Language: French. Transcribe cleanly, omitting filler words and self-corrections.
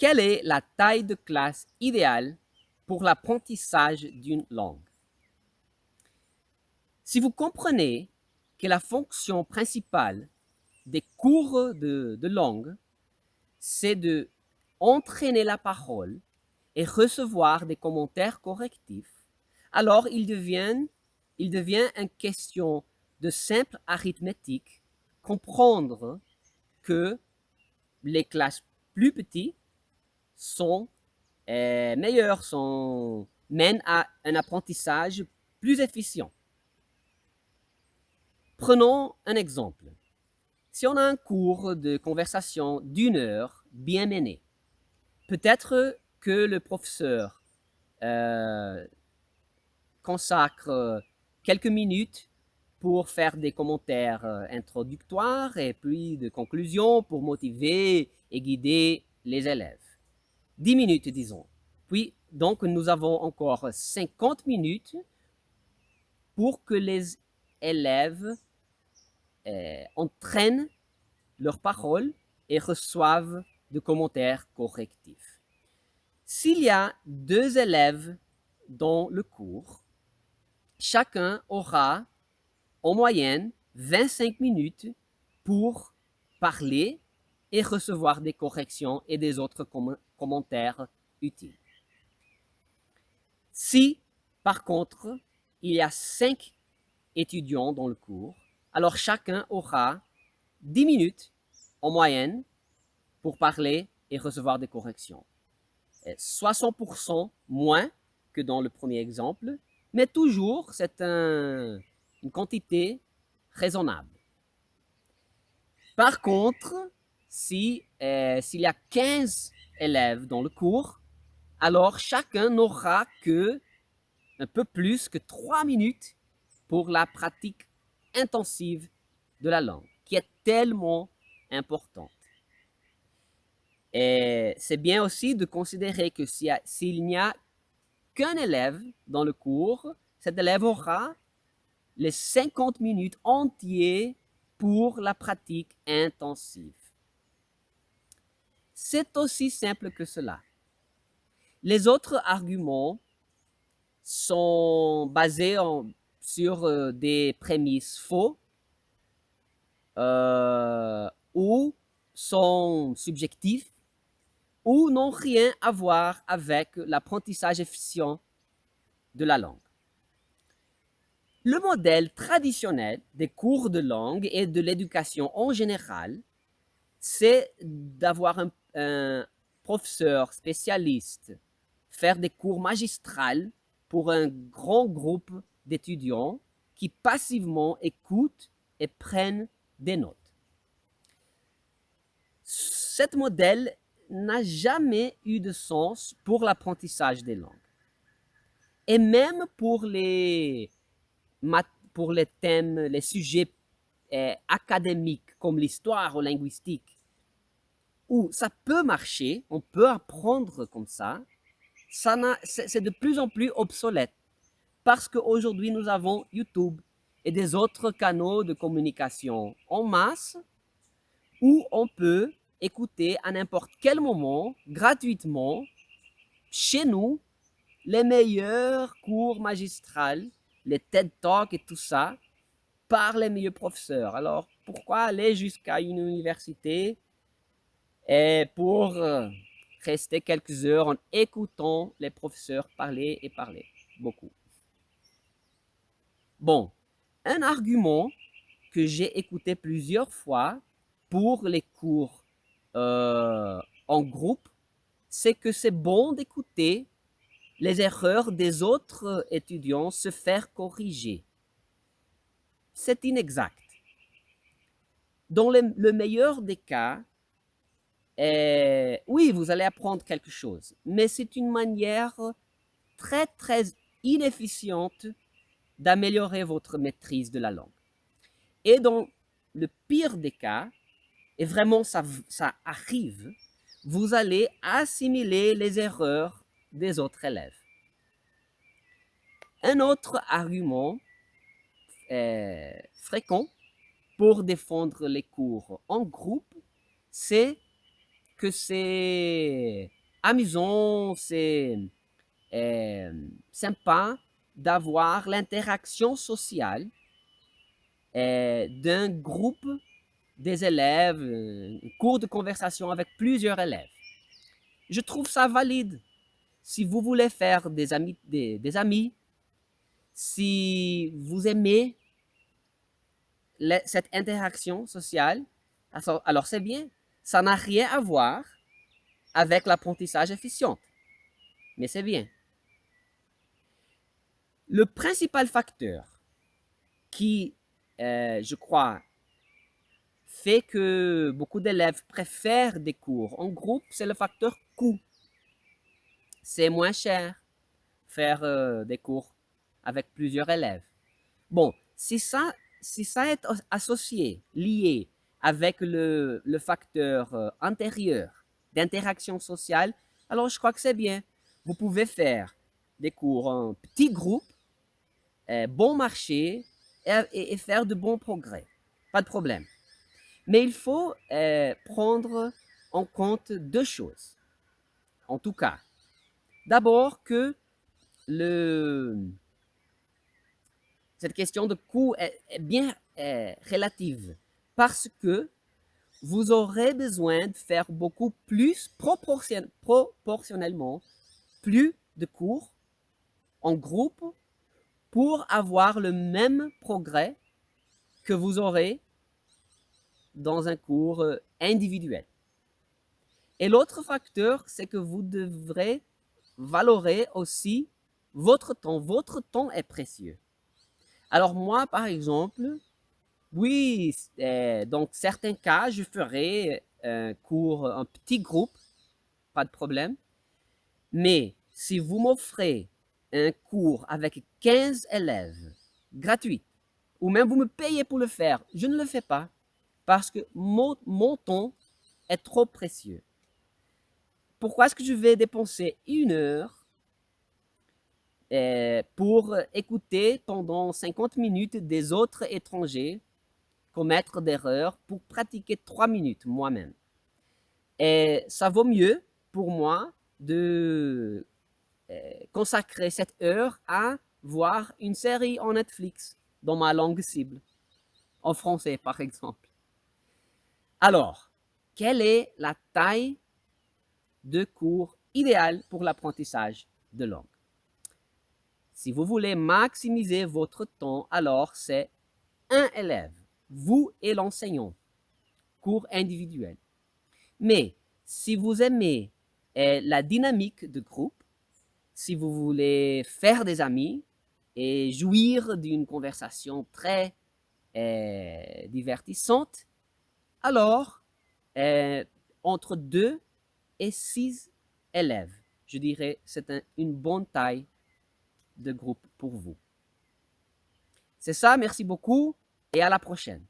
Quelle est la taille de classe idéale pour l'apprentissage d'une langue? Si vous comprenez que la fonction principale des cours de langue, c'est de entraîner la parole et recevoir des commentaires correctifs, alors il devient une question de simple arithmétique, comprendre que les classes plus petites sont meilleures, mènent à un apprentissage plus efficient. Prenons un exemple. Si on a un cours de conversation d'une heure bien mené, peut-être que le professeur consacre quelques minutes pour faire des commentaires introductoires et puis de conclusion pour motiver et guider les élèves. 10 minutes, disons. Puis, donc, nous avons encore 50 minutes pour que les élèves entraînent leurs paroles et reçoivent de commentaires correctifs. S'il y a 2 élèves dans le cours, chacun aura en moyenne 25 minutes pour parler et recevoir des corrections et des autres commentaires utiles. Si, par contre, il y a 5 étudiants dans le cours, alors chacun aura 10 minutes en moyenne pour parler et recevoir des corrections. 60% moins que dans le premier exemple, mais toujours c'est une quantité raisonnable. Par contre, s'il y a 15 élèves dans le cours, alors chacun n'aura que un peu plus que 3 minutes pour la pratique intensive de la langue, qui est tellement importante. Et c'est bien aussi de considérer que s'il n'y a qu'un élève dans le cours, cet élève aura les 50 minutes entières pour la pratique intensive. C'est aussi simple que cela. Les autres arguments sont basés sur des prémices faux ou sont subjectifs ou n'ont rien à voir avec l'apprentissage efficient de la langue. Le modèle traditionnel des cours de langue et de l'éducation en général, c'est d'avoir un professeur spécialiste faire des cours magistrales pour un grand groupe d'étudiants qui passivement écoutent et prennent des notes. Ce modèle n'a jamais eu de sens pour l'apprentissage des langues. Et même pour les thèmes, les sujets académiques comme l'histoire ou linguistique, où ça peut marcher, on peut apprendre comme ça, c'est de plus en plus obsolète. Parce qu'aujourd'hui, nous avons YouTube et des autres canaux de communication en masse où on peut écouter à n'importe quel moment, gratuitement, chez nous, les meilleurs cours magistrales, les TED Talks et tout ça, par les meilleurs professeurs. Alors, pourquoi aller jusqu'à une université et pour rester quelques heures en écoutant les professeurs parler et parler beaucoup? Bon, un argument que j'ai écouté plusieurs fois pour les cours en groupe, c'est que c'est bon d'écouter les erreurs des autres étudiants se faire corriger. C'est inexact. Dans le meilleur des cas, oui, vous allez apprendre quelque chose, mais c'est une manière très, très inefficiente d'améliorer votre maîtrise de la langue. Et dans le pire des cas, et vraiment ça arrive, vous allez assimiler les erreurs des autres élèves. Un autre argument fréquent pour défendre les cours en groupe, c'est que c'est amusant, c'est sympa d'avoir l'interaction sociale d'un groupe des élèves, un cours de conversation avec plusieurs élèves. Je trouve ça valide. Si vous voulez faire des amis, si vous aimez cette interaction sociale, alors c'est bien. Ça n'a rien à voir avec l'apprentissage efficient, mais c'est bien. Le principal facteur qui, je crois, fait que beaucoup d'élèves préfèrent des cours en groupe, c'est le facteur coût. C'est moins cher faire des cours avec plusieurs élèves. Bon, si ça est associé, lié avec le facteur antérieur d'interaction sociale, alors je crois que c'est bien. Vous pouvez faire des cours en petits groupes, bon marché et faire de bons progrès. Pas de problème. Mais il faut prendre en compte deux choses. En tout cas, d'abord que cette question de coût est bien relative parce que vous aurez besoin de faire beaucoup plus proportionnellement plus de cours en groupe pour avoir le même progrès que vous aurez dans un cours individuel. Et l'autre facteur, c'est que vous devrez valorer aussi votre temps. Votre temps est précieux. Alors moi, par exemple, oui, dans certains cas, je ferai un cours, un petit groupe, pas de problème. Mais si vous m'offrez un cours avec 15 élèves, gratuit, ou même vous me payez pour le faire, je ne le fais pas parce que mon temps est trop précieux. Pourquoi est-ce que je vais dépenser 1 heure pour écouter pendant 50 minutes des autres étrangers commettre d'erreurs pour pratiquer 3 minutes moi-même? Et ça vaut mieux pour moi de consacrer cette heure à voir une série en Netflix dans ma langue cible, en français par exemple. Alors, quelle est la taille de cours idéale pour l'apprentissage de langue? Si vous voulez maximiser votre temps, alors c'est un élève, vous et l'enseignant, cours individuel. Mais si vous aimez la dynamique de groupe, si vous voulez faire des amis et jouir d'une conversation très divertissante, alors entre 2 et 6 élèves, je dirais c'est une bonne taille de groupe pour vous. C'est ça, merci beaucoup et à la prochaine.